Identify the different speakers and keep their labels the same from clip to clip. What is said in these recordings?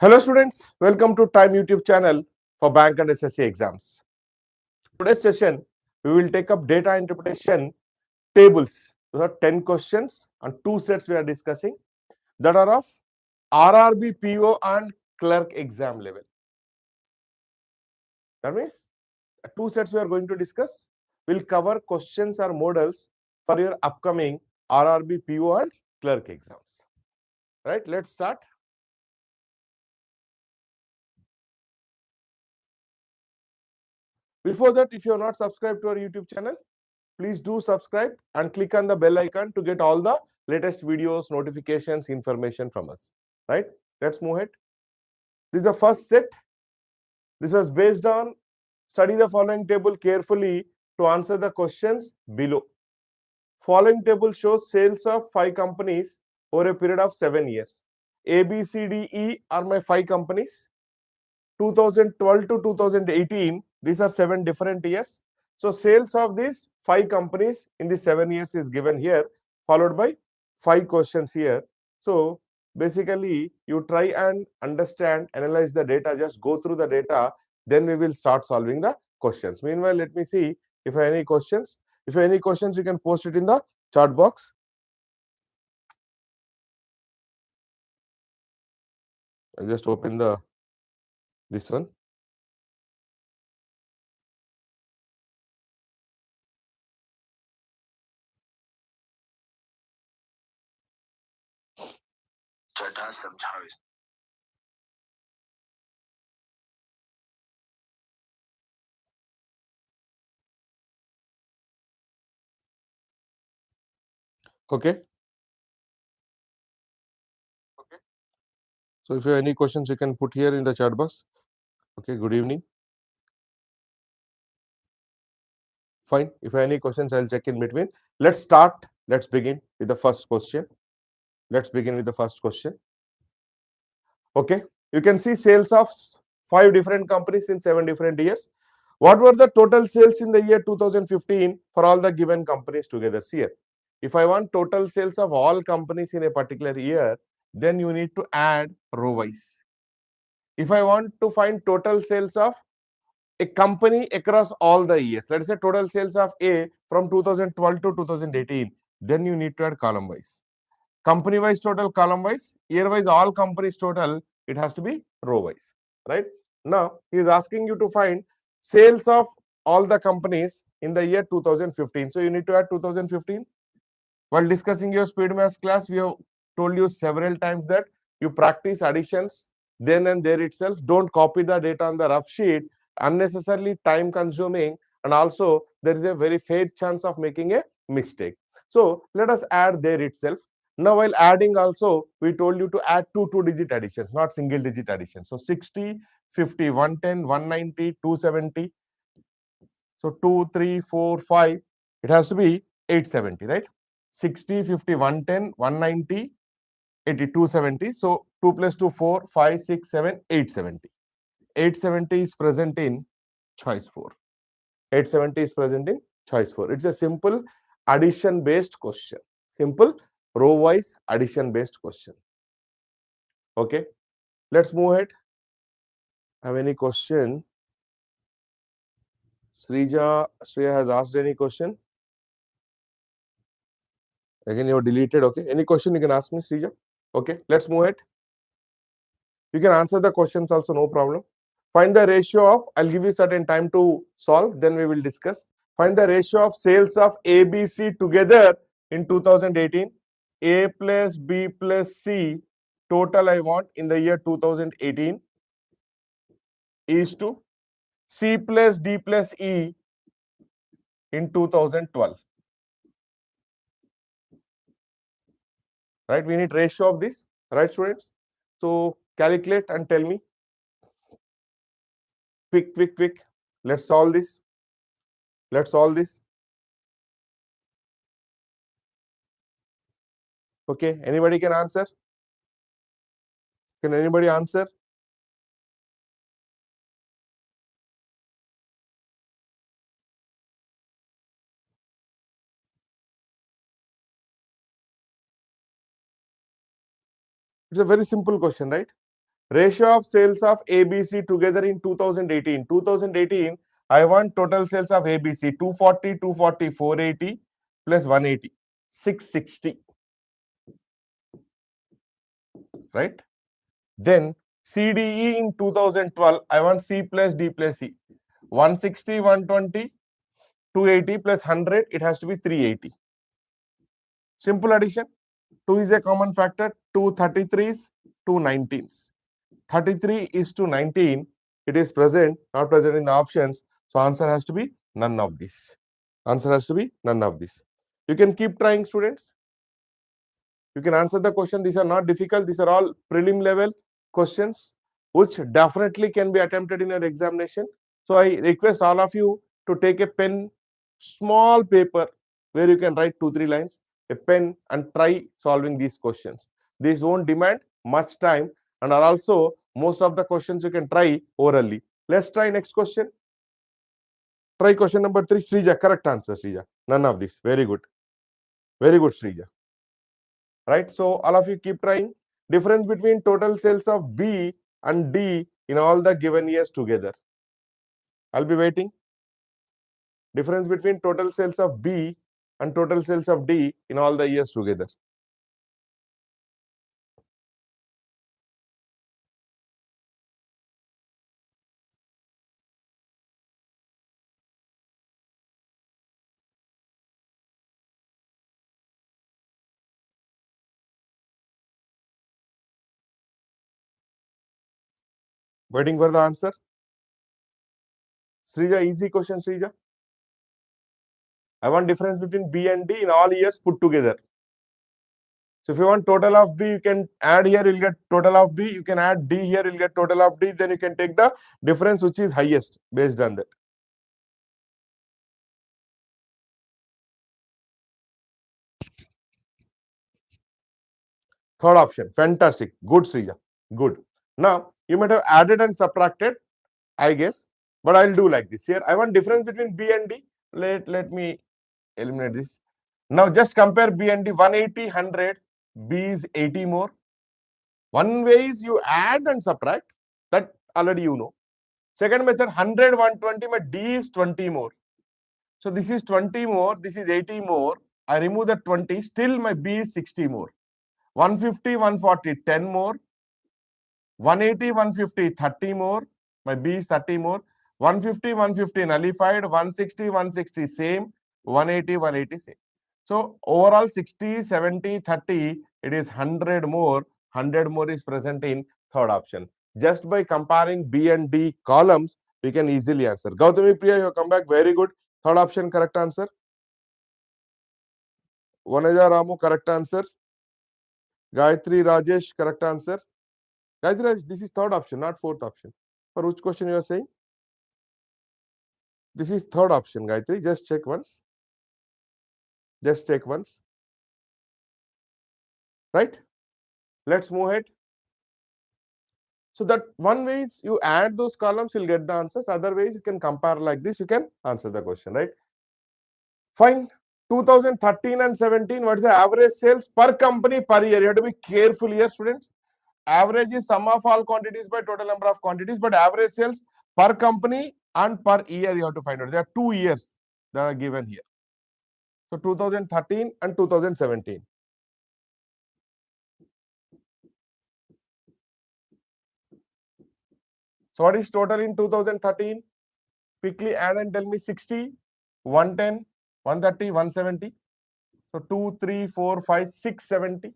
Speaker 1: Hello students, welcome to Time YouTube channel for bank and SSC exams. Today's session, we will take up data interpretation tables. Those are 10 questions and 2 sets we are discussing that are of RRB PO and clerk exam level. That means 2 sets we are going to discuss will cover questions or models for your upcoming RRB PO and clerk exams. Right, let's start. Before that, if you are not subscribed to our YouTube channel, please do subscribe and click on the bell icon to get all the latest videos, notifications, information from us. Right? Let's move ahead. This is the first set. This was based on study the following table carefully to answer the questions below. Following table shows sales of 5 companies over a period of 7 years. A, B, C, D, E are my 5 companies. 2012 to 2018, these are 7 different years. So sales of these 5 companies in the 7 years is given here, followed by 5 questions here. So basically, you try and understand, analyze the data, just go through the data, then we will start solving the questions. Meanwhile, let me see if I have any questions. If you have any questions, you can post it in the chat box. I'll just open this one. Okay. So if you have any questions, you can put here in the chat box. Okay, good evening. Fine. If you have any questions, I'll check in between. Let's start. Let's begin with the first question. Let's begin with the first question. Okay. You can see sales of 5 different companies in 7 different years. What were the total sales in the year 2015 for all the given companies together? See here. If I want total sales of all companies in a particular year, then you need to add row wise. If I want to find total sales of a company across all the years, let's say total sales of A from 2012 to 2018, then you need to add column wise. Company wise total, column wise, year wise all companies total, it has to be row wise, right? Now he is asking you to find sales of all the companies in the year 2015. So you need to add 2015. While discussing your speed maths class, we have told you several times that you practice additions then and there itself. Don't copy the data on the rough sheet, unnecessarily time consuming, and also there is a very fair chance of making a mistake. So let us add there itself. Now while adding also, we told you to add 2 digit additions, not single digit additions. So 60, 50, 110, 190, 270. So 2, 3, 4, 5, it has to be 870, right? 60, 50, 110, 190, 80, 270. So 2 plus 2, 4, 5, 6, 7, 870. 870 is present in choice 4. 870 is present in choice 4. It's a simple addition based question. Simple row wise addition based question. Okay. Let's move ahead. Have any question? Shreya has asked any question? Again, you have deleted. Okay. Any question you can ask me, Srija? Okay. Let's move ahead. You can answer the questions also, no problem. Find the ratio of, I'll give you certain time to solve, then we will discuss. Find the ratio of sales of A, B, C together in 2018. A plus B plus C total I want in the year 2018 is to C plus D plus E in 2012. Right? We need ratio of this, right, students? So calculate and tell me. Quick. Let's solve this. Let's solve this. Okay, anybody can answer? Can anybody answer? It's a very simple question, right? Ratio of sales of ABC together in 2018. 2018, I want total sales of ABC 240, 240, 480 plus 180, 660. Right? Then CDE in 2012, I want C plus D plus E. 160, 120, 280 plus 100, it has to be 380. Simple addition. 2 is a common factor. 2 33s, 2 19s. 33 is to 19. It is present, not present in the options. So answer has to be none of this. Answer has to be none of this. You can keep trying, students. You can answer the question. These are not difficult. These are all prelim level questions, which definitely can be attempted in your examination. So I request all of you to take a pen, small paper, where you can write 2-3 lines, a pen, and try solving these questions. These won't demand much time, and are also most of the questions you can try orally. Let's try next question. Try question number 3. Srija, correct answer, Srija. None of this. Very good. Very good, Srija. Right? So all of you keep trying. Difference between total sales of B and D in all the given years together. I'll be waiting. Difference between total sales of B and total sales of D in all the years together. Waiting for the answer. Srija, easy question, Srija. I want difference between B and D in all years put together. So if you want total of B, you can add here, you'll get total of B. You can add D here, you'll get total of D. Then you can take the difference which is highest based on that. Third option. Fantastic. Good, Srija. Good. Now, you might have added and subtracted, I guess. But I'll do like this. Here, I want difference between B and D. Let me eliminate this. Now, just compare B and D. 180, 100. B is 80 more. One way is you add and subtract. That already you know. Second method, 100, 120. My D is 20 more. So, this is 20 more. This is 80 more. I remove the 20. Still, my B is 60 more. 150, 140, 10 more. 180, 150, 30 more. My B is 30 more. 150, 150 nullified. 160, 160 same. 180, 180 same. So overall 60, 70, 30, it is 100 more. 100 more is present in third option. Just by comparing B and D columns, we can easily answer. Gautami Priya, you have come back. Very good. Third option, correct answer. Vanaja Ramu, correct answer. Gayatri Rajesh, correct answer. Gayatri Rajesh, this is third option, not fourth option. For which question you are saying? This is third option, Gayatri. Just check once. Just check once. Right? Let's move ahead. So that one way is you add those columns, you'll get the answers. Other ways you can compare like this, you can answer the question, right? Fine. 2013 and 17, what is the average sales per company per year? You have to be careful here, students. Average is sum of all quantities by total number of quantities, but average sales per company and per year you have to find out. There are 2 years that are given here. So 2013 and 2017. So what is total in 2013? Quickly add and tell me. 60, 110, 130, 170. So 2, 3, 4, 5, 6, 70.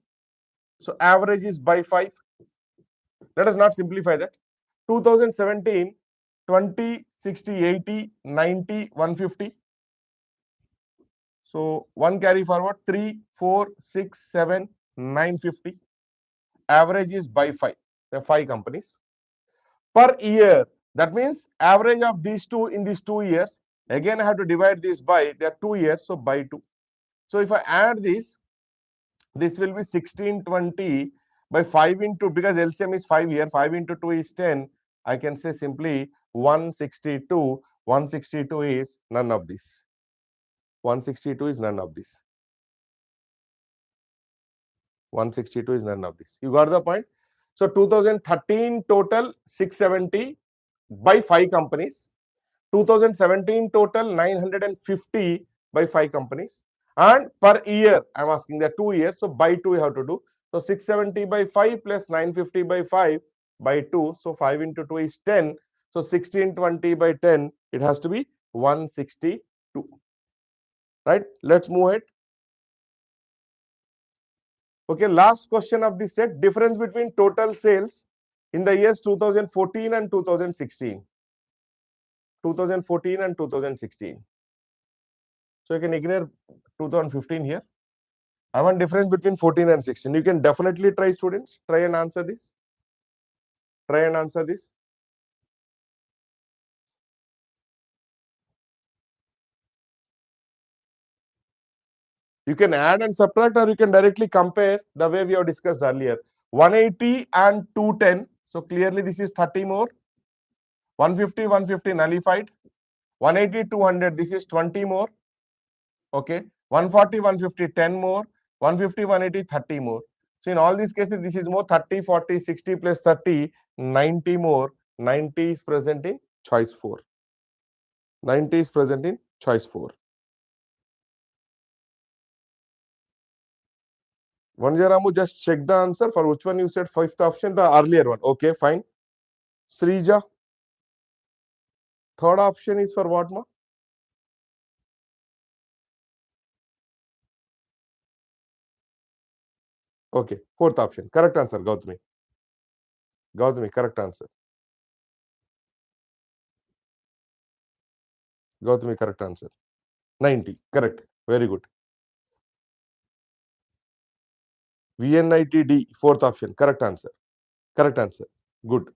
Speaker 1: So average is by 5. Let us not simplify that. 2017, 20, 60, 80, 90, 150. So 1 carry forward, 3, 4, 6, 7, 950. Average is by 5. There are 5 companies. Per year, that means average of these two in these 2 years. Again, I have to divide this by, there are 2 years, so by 2. So if I add this will be 1620 by 5 into, because LCM is 5 here, 5 into 2 is 10. I can say simply 162. 162 is none of this. 162 is none of this. 162 is none of this. You got the point? So 2013 total 670 by 5 companies. 2017 total 950 by 5 companies. And per year, I'm asking that 2 years. So by 2 you have to do. So 670 by 5 plus 950 by 5 by 2. So 5 into 2 is 10. So 1620 by 10, it has to be 162. Right? Let's move ahead. Okay, last question of this set. Difference between total sales in the years 2014 and 2016. 2014 and 2016. So you can ignore 2015 here. I want difference between 14 and 16. You can definitely try, students. Try and answer this. Try and answer this. You can add and subtract, or you can directly compare the way we have discussed earlier. 180 and 210. So clearly this is 30 more. 150, 150 nullified. 180, 200. This is 20 more. Okay. 140, 150, 10 more. 150, 180, 30 more. So in all these cases, this is more 30, 40, 60 plus 30, 90 more. 90 is present in choice 4. 90 is present in choice 4. Vanjaramu, just check the answer. For which one you said fifth option? The earlier one. Okay, fine. Srija, third option is for what, ma? Okay, fourth option. Correct answer, Gautami. Gautami, correct answer. Gautami, correct answer. 90, correct. Very good. VNITD, fourth option. Correct answer. Correct answer. Good.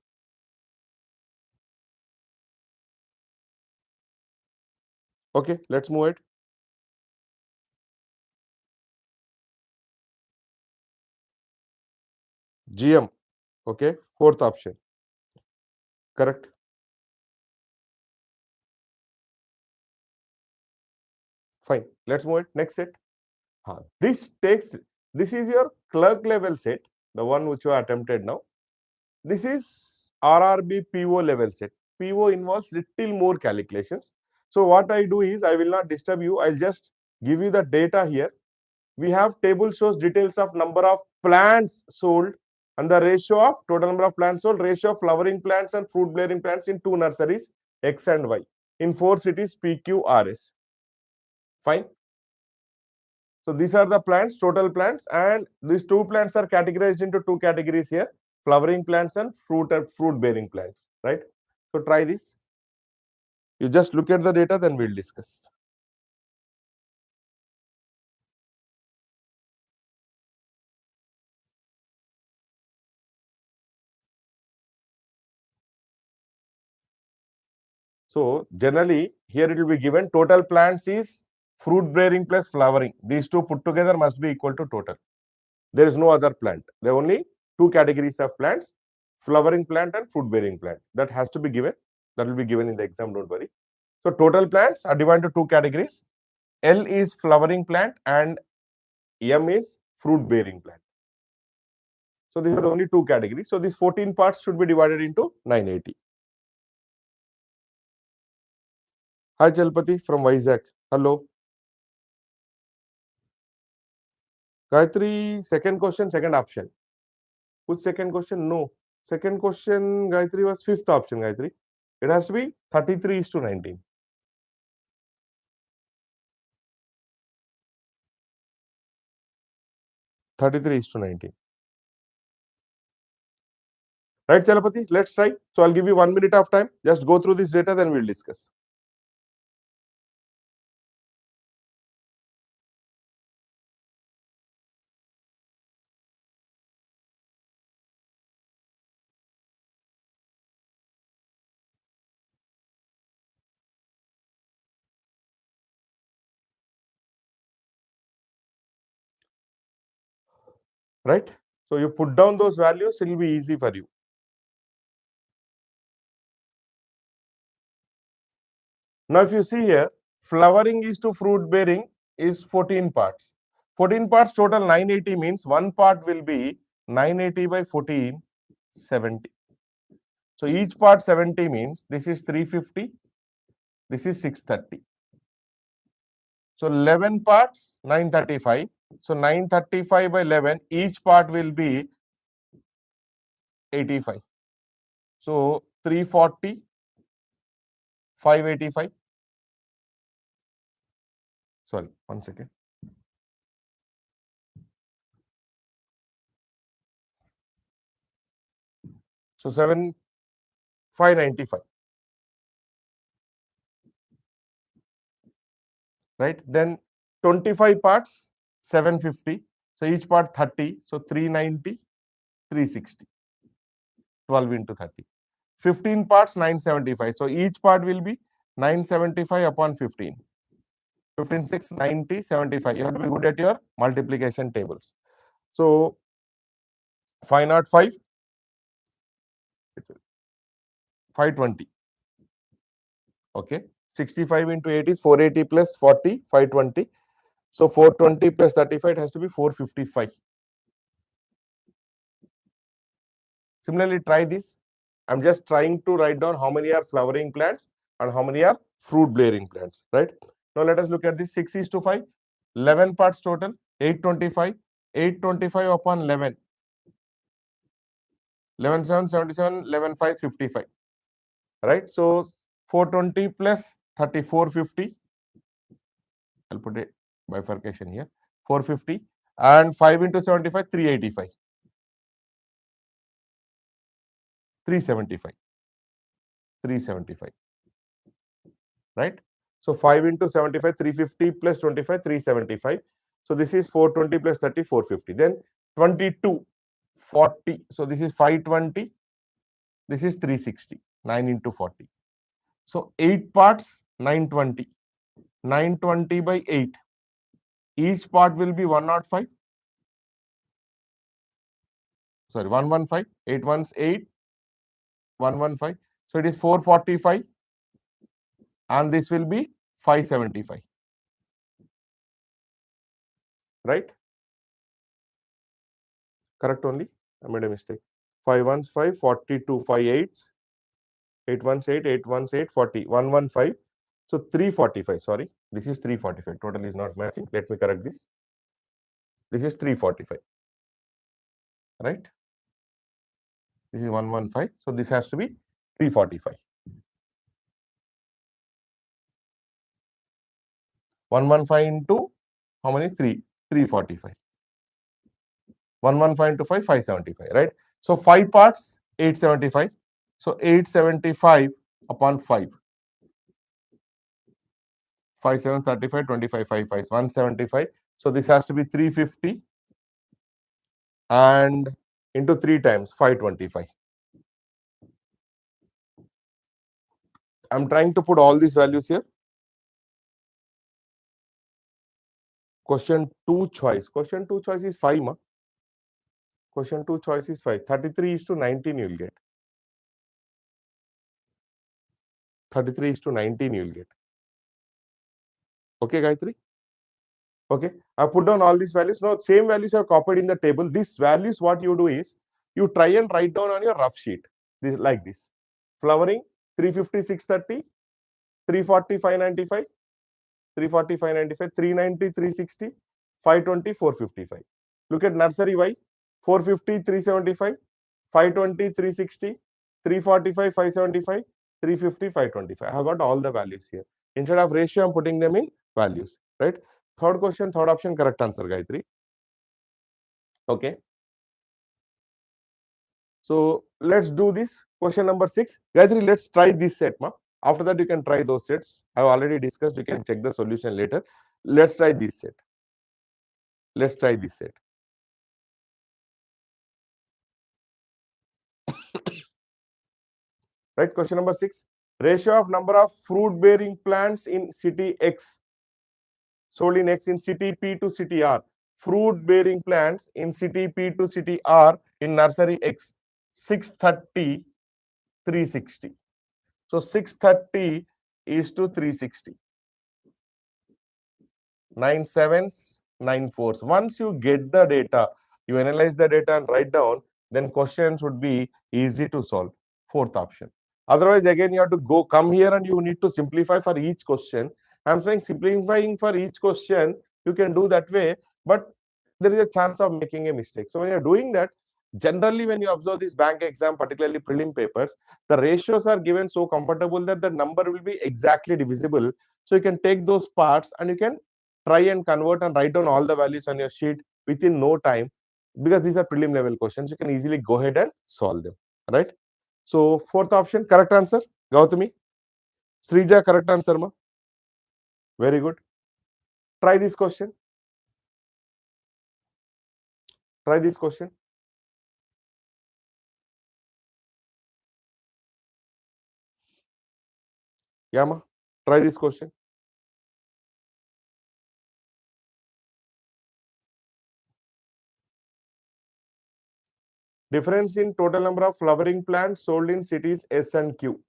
Speaker 1: Okay, let's move it. GM. Okay, fourth option. Correct. Fine. Let's move it. Next set. This is your clerk level set, the one which you attempted now. This is RRB PO level set. PO involves little more calculations. So what I do is, I will not disturb you. I'll just give you the data here. We have table shows details of number of plants sold and the ratio of total number of plants sold, ratio of flowering plants and fruit bearing plants in 2 nurseries, X and Y, in 4 cities, PQRS. Fine. So these are the plants, total plants, and these 2 plants are categorized into 2 categories here: flowering plants and fruit bearing plants, right? So try this. You just look at the data, then we'll discuss. So generally here it will be given total plants is fruit bearing plus flowering. These two put together must be equal to total. There is no other plant. There are only 2 categories of plants: flowering plant and fruit bearing plant. That has to be given. That will be given in the exam, don't worry. So total plants are divided into 2 categories. L is flowering plant and M is fruit bearing plant. So these are the only 2 categories. So these 14 parts should be divided into 980. Hi Chalpati from Vizag. Hello. Gayatri, second question, second option. Which second question? No. Second question, Gayatri, was fifth option, Gayatri. It has to be 33:19. 33:19. Right, Chalapati? Let's try. So I'll give you 1 minute of time. Just go through this data, then we'll discuss. Right? So you put down those values, it will be easy for you. Now, if you see here, flowering is to fruit bearing is 14 parts. 14 parts total 980 means one part will be 980 by 14. 70. So each part 70 means this is 350, this is 630. So 11 parts, 935. So 935 by 11, each part will be 85. So 340, 585. Sorry, 1 second. So 595. Right? Then 25 parts, 750. So each part 30. So 390, 360. 12 into 30. 15 parts, 975. So each part will be 975 upon 15. 15, 6, 90, 75. You have to be good at your multiplication tables. So 505, 520. Okay. 65 into 8 is 480 plus 40, 520. So 420 plus 35, it has to be 455. Similarly, try this. I'm just trying to write down how many are flowering plants and how many are fruit bearing plants, right? Now let us look at this. 6:5, 11 parts total, 825, 825 upon 11. 11 7, 77, 11 5, 55. Right? So 420 plus 30, 450. I'll put a bifurcation here. 450 and 5 into 75, 385. 375. 375. Right? So 5 into 75, 350 plus 25, 375. So this is 420 plus 30, 450. Then 22, 40. So this is 520. This is 360. 9 into 40. So 8 parts, 920. 920 by 8. Each part will be 105. Sorry, 115. 8 ones 8. 115. So it is 445. And this will be 575. Right? Correct only? I made a mistake. 5 ones 5, 42, 5 8s. 8 ones 8, 8 ones 8, 40. 115. So 345. Sorry, this is 345. Total is not matching. Let me correct this. This is 345. Right? This is 115. So this has to be 345. 115 into how many? 3. 345. 115 into 5, 575. Right? So 5 parts, 875. So 875 upon 5. 5 7, 35, 25, 5 5, 175. So this has to be 350 and into 3 times 525. I'm trying to put all these values here. Question 2 choice. Question 2 choice is 5. Question 2 choice is 5. 33:19 you will get. 33:19 you will get. Okay, Gayatri? Okay. I put down all these values. Now, same values are copied in the table. These values, what you do is, you try and write down on your rough sheet. This, like this. Flowering, 350, 630, 340, 595, 340, 595, 390, 360, 520, 455. Look at nursery Y, 450, 375, 520, 360, 345, 575, 350, 525. I have got all the values here. Instead of ratio, I am putting them in values, right? Third question, third option, correct answer, Gayatri. Okay. So let's do this. Question number 6. Gayatri, let's try this set, ma. After that, you can try those sets. I have already discussed. You can check the solution later. Let's try this set. Let's try this set. Right, question number 6. Ratio of number of fruit-bearing plants in city X sold in X in city P to city R. Fruit-bearing plants in city P to city R in nursery X. 630, 360. So 630 is to 360. 9 sevens, 9 fours. Once you get the data, you analyze the data and write down, then questions would be easy to solve. Fourth option. Otherwise, again, you have to come here and you need to simplify for each question. I'm saying simplifying for each question, you can do that way, but there is a chance of making a mistake. So when you're doing that, generally when you observe this bank exam, particularly prelim papers, the ratios are given so comfortable that the number will be exactly divisible. So you can take those parts and you can try and convert and write down all the values on your sheet within no time, because these are prelim level questions. You can easily go ahead and solve them, right? So fourth option, correct answer, Gautami. Srija, correct answer, ma. Very good. Try this question. Try this question. Yeah, ma. Try this question. Difference in total number of flowering plants sold in cities S and Q.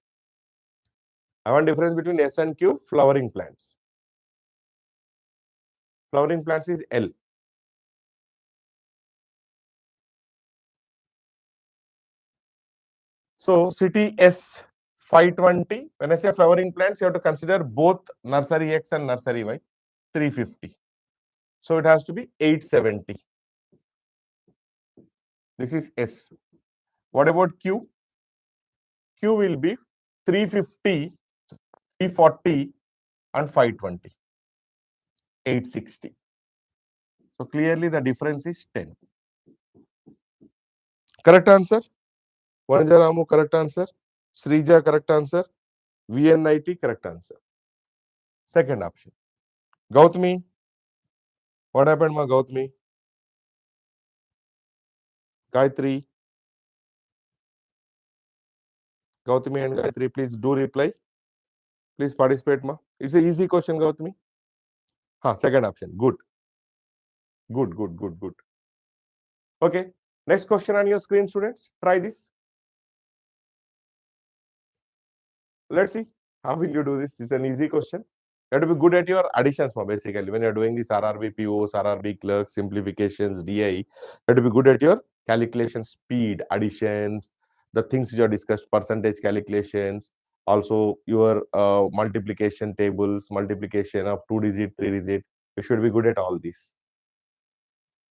Speaker 1: I want difference between S and Q flowering plants. Flowering plants is L. So city S 520. When I say flowering plants, you have to consider both nursery X and nursery Y, 350. So it has to be 870. This is S. What about Q? Q will be 350, 340 and 520. 860. So clearly the difference is 10. Correct answer? Vanajaramu, correct answer. Srija, correct answer. VNIT, correct answer. Second option. Gautami. What happened, ma Gautami? Gayatri. Gautami and Gayatri, please do reply. Please participate, ma. It's an easy question, Gautami. Second option. Good. Good. Okay. Next question on your screen, students. Try this. Let's see. How will you do this? It's an easy question. You have to be good at your additions, basically. When you're doing this RRB POs, RRB clerks, simplifications, DI, you have to be good at your calculation speed, additions, the things you have discussed, percentage calculations, also your multiplication tables, multiplication of 2-digit, 3-digit. You should be good at all these.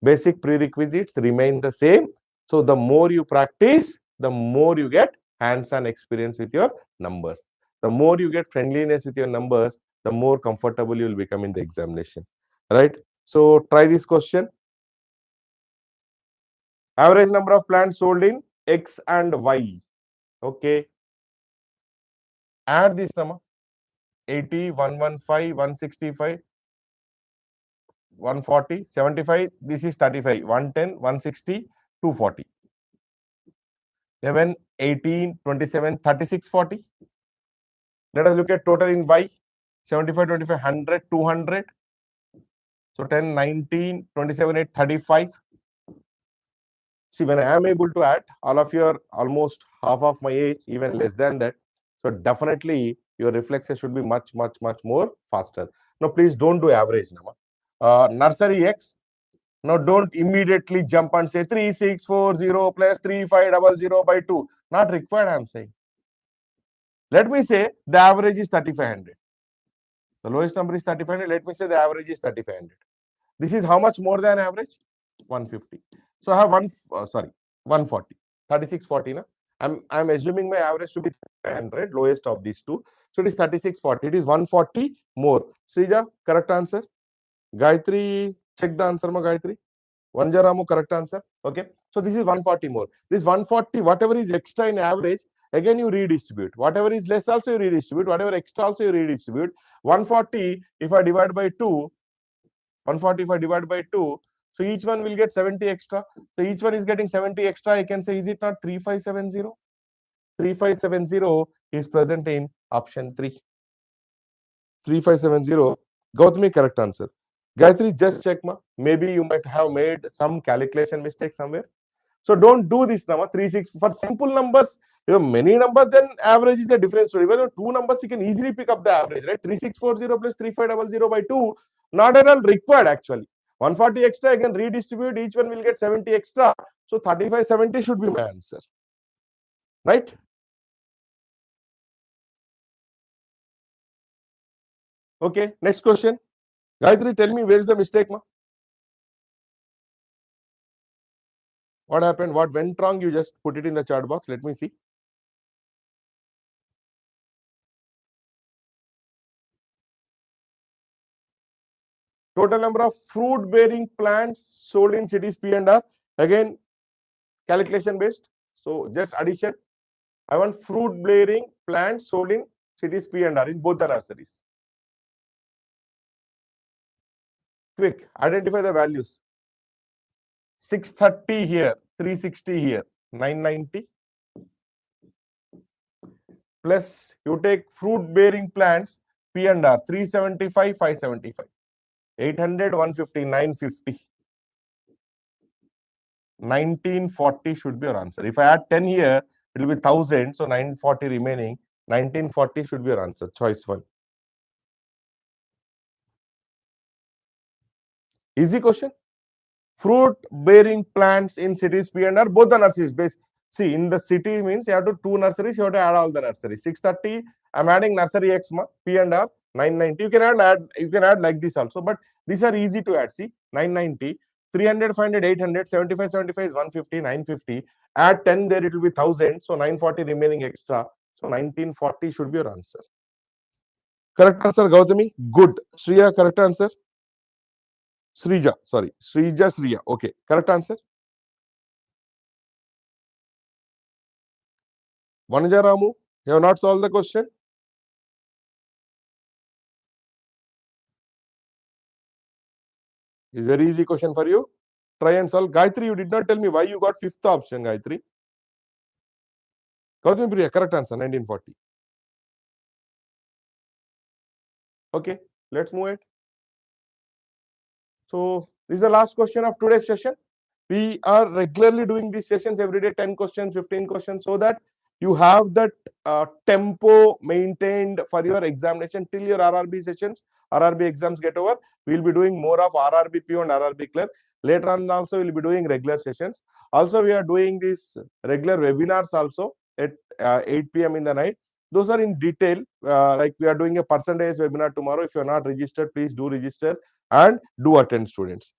Speaker 1: Basic prerequisites remain the same. So the more you practice, the more you get hands-on experience with your numbers. The more you get friendliness with your numbers, the more comfortable you will become in the examination, right? So try this question. Average number of plants sold in X and Y. Okay. Add this number. 80, 115, 165, 140, 75. This is 35. 110, 160, 240. 11, 18, 27, 36, 40. Let us look at total in Y. 75, 25, 100, 200. So 10, 19, 27, 8, 35. See, when I am able to add, all of you are almost half of my age, even less than that. So definitely your reflexes should be much more faster. Now, please don't do average now. Nursery X. Now, don't immediately jump and say 3640 plus 3500 by 2. Not required, I am saying. Let me say the average is 3500. The lowest number is 3500. Let me say the average is 3500. This is how much more than average? 150. So I have 140. 3640. Na? I'm assuming my average should be 300, lowest of these two. So it is 3640. It is 140 more. Srija, correct answer. Gayatri, check the answer, ma Gayatri. Vanjaramu, correct answer. Okay. So this is 140 more. This 140, whatever is extra in average, again you redistribute. Whatever is less also you redistribute. Whatever extra also you redistribute. 140, if I divide by 2, 140 if I divide by 2, so each one will get 70 extra. So each one is getting 70 extra. I can say, is it not 3570? 3570 is present in option 3. 3570. Gautami, correct answer. Gayatri, just check, ma. Maybe you might have made some calculation mistake somewhere. So don't do this now. 36 for simple numbers. You have many numbers, then average is a different story. When you have two numbers, you can easily pick up the average, right? 3640 plus 3500 by 2, not at all required actually. 140 extra, again redistribute, each one will get 70 extra. So 3570 should be my answer. Right? Okay, next question. Gayatri, tell me where is the mistake, ma? What happened? What went wrong? You just put it in the chat box. Let me see. Total number of fruit bearing plants sold in cities P and R. Again, calculation based. So just addition. I want fruit bearing plants sold in cities P and R in both the nurseries. Quick, identify the values. 630 here, 360 here, 990. Plus you take fruit bearing plants P and R, 375, 575. 800, 150, 950. 1940 should be your answer. If I add 10 here, it will be 1000. So 940 remaining. 1940 should be your answer. Choice 1. Easy question. Fruit bearing plants in cities P and R, both the nurseries. See, in the city means you have to 2 nurseries, you have to add all the nurseries. 630, I'm adding nursery X, P and R, 990. You can add like this also, but these are easy to add. See, 990, 300, 500, 800, 75, 75 is 150, 950. Add 10 there, it will be 1000. So 940 remaining extra. So 1940 should be your answer. Correct answer, Gautami. Good. Shriya, correct answer. Srija, sorry. Srija, Sriya. Okay, correct answer. Vanaja Ramu, you have not solved the question. It's a very easy question for you. Try and solve. Gayatri, you did not tell me why you got 5th option, Gayatri. Gautami Priya, correct answer, 1940. Okay, let's move it. So, this is the last question of today's session. We are regularly doing these sessions every day, 10 questions, 15 questions, so that you have that tempo maintained for your examination till your RRB sessions, RRB exams get over. We'll be doing more of RRBPO and RRB Clerk. Later on also, we'll be doing regular sessions. Also, we are doing these regular webinars also at 8 p.m. in the night. Those are in detail, like we are doing a percentage webinar tomorrow. If you're not registered, please do register and do attend, students.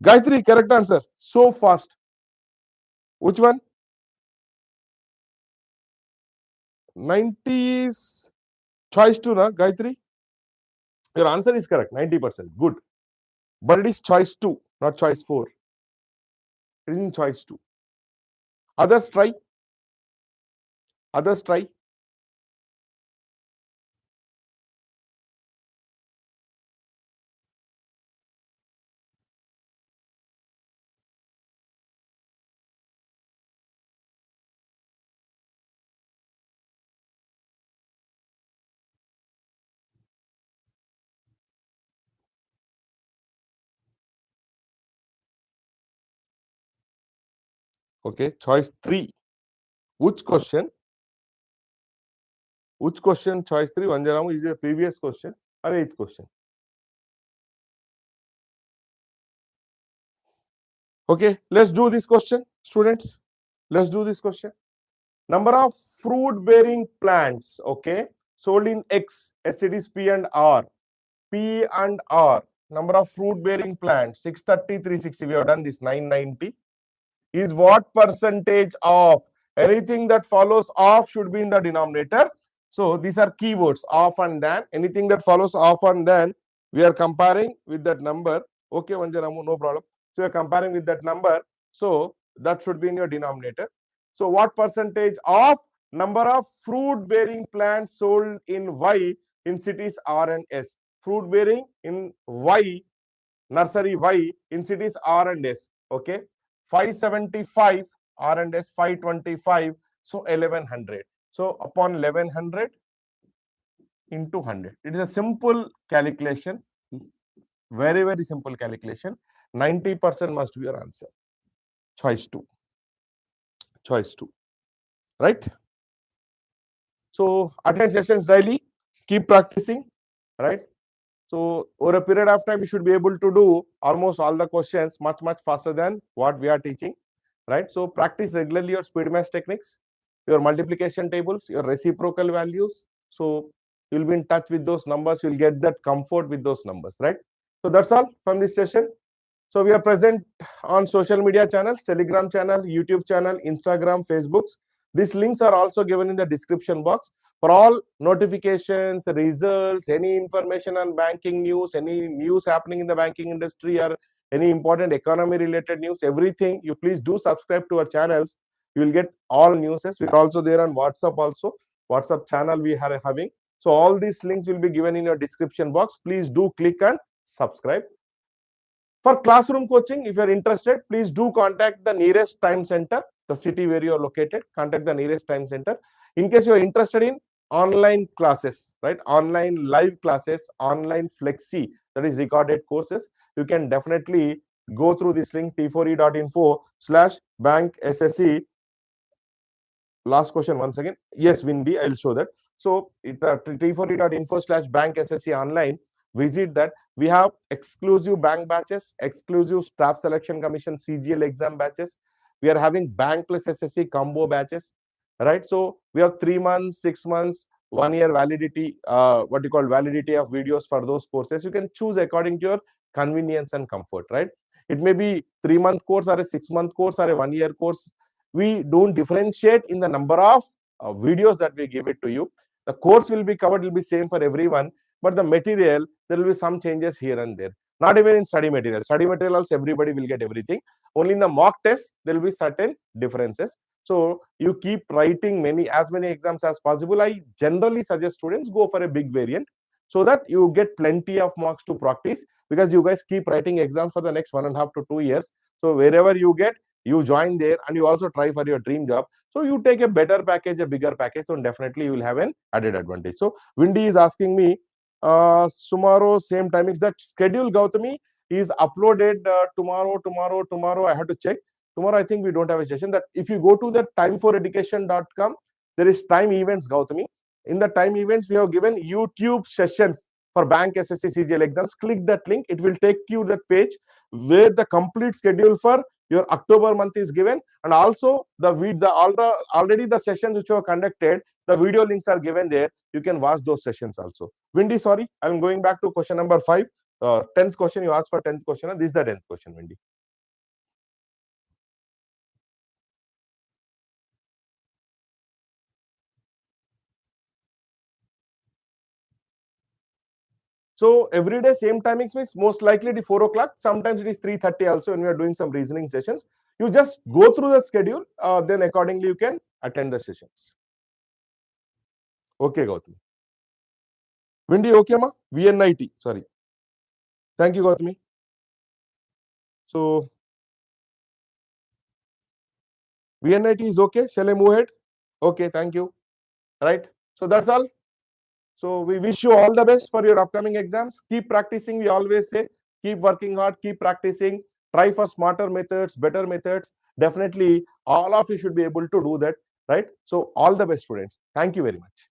Speaker 1: Gayatri, correct answer. So fast. Which one? 90 is choice 2, na, Gayatri? Your answer is correct, 90%. Good. But it is choice 2, not choice 4. It is in choice 2. Others try. Others try. Okay, choice 3. Which question? Which question? Choice 3, Vanjaramu, is a previous question or 8th question? Okay, let's do this question, students. Let's do this question. Number of fruit bearing plants, okay, sold in X, SCDs P and R. P and R. Number of fruit bearing plants, 630, 360. We have done this, 990. Is what percentage of? Anything that follows off should be in the denominator. So these are keywords, off and than. Anything that follows off and than, we are comparing with that number. Okay, Vanjaramu, no problem. So we are comparing with that number. So that should be in your denominator. So what percentage of number of fruit bearing plants sold in Y in cities R and S? Fruit bearing in Y, nursery Y in cities R and S. Okay. 575, R and S 525, so 1100. So upon 1100 into 100. It is a simple calculation, very, very simple calculation. 90% must be your answer. Choice 2. Choice 2. Right? So attend sessions daily, keep practicing, right? So over a period of time, you should be able to do almost all the questions much faster than what we are teaching, right? So practice regularly your speed math techniques, your multiplication tables, your reciprocal values. So you'll be in touch with those numbers. You'll get that comfort with those numbers, right? So that's all from this session. So we are present on social media channels, Telegram channel, YouTube channel, Instagram, Facebooks. These links are also given in the description box for all notifications, results, any information on banking news, any news happening in the banking industry, or any important economy related news, everything. You please do subscribe to our channels. You will get all newses. We are also there on WhatsApp also. WhatsApp channel we are having. So all these links will be given in your description box. Please do click and subscribe. For classroom coaching, if you are interested, please do contact the nearest time center, the city where you are located. Contact the nearest time center. In case you are interested in online classes, right? Online live classes, online flexi, that is recorded courses, you can definitely go through this link t4e.info/bankssc. Last question once again. Yes, Windy, I will show that. So t4e.info/bankssc online. Visit that. We have exclusive bank batches, exclusive staff selection commission CGL exam batches. We are having bank plus SSC combo batches, right? So we have 3 months, 6 months, 1 year validity, validity of videos for those courses. You can choose according to your convenience and comfort, right? It may be 3-month course or a 6-month course or a 1 year course. We don't differentiate in the number of videos that we give it to you. The course will be covered, will be same for everyone, but the material, there will be some changes here and there. Not even in study material. Study material also everybody will get everything. Only in the mock test, there will be certain differences. So you keep writing as many exams as possible. I generally suggest students go for a big variant so that you get plenty of marks to practice, because you guys keep writing exams for the next 1.5 to 2 years. So wherever you get, you join there and you also try for your dream job. So you take a better package, a bigger package, so definitely you will have an added advantage. So Windy is asking me, tomorrow same timings, that schedule Gautami is uploaded tomorrow. I have to check. Tomorrow I think we don't have a session. That if you go to the time4education.com, there is time events, Gautami. In the time events, we have given YouTube sessions for bank SSCCGLE exams. Click that link. It will take you that page where the complete schedule for your October month is given, and also already the sessions which were conducted, the video links are given there. You can watch those sessions also. Windy, sorry, I'm going back to question number 5. 10th question, you asked for 10th question. This is the 10th question, Windy. So every day same timings means most likely it is 4 o'clock. Sometimes it is 3:30 also when we are doing some reasoning sessions. You just go through the schedule, then accordingly you can attend the sessions. Okay, Gautami. Windy, okay, ma? VNIT, sorry. Thank you, Gautami. So VNIT is okay. Shall I move ahead? Okay, thank you. Right. So that's all. So we wish you all the best for your upcoming exams. Keep practicing. We always say, keep working hard, keep practicing, try for smarter methods, better methods. Definitely all of you should be able to do that, right? So all the best, students. Thank you very much.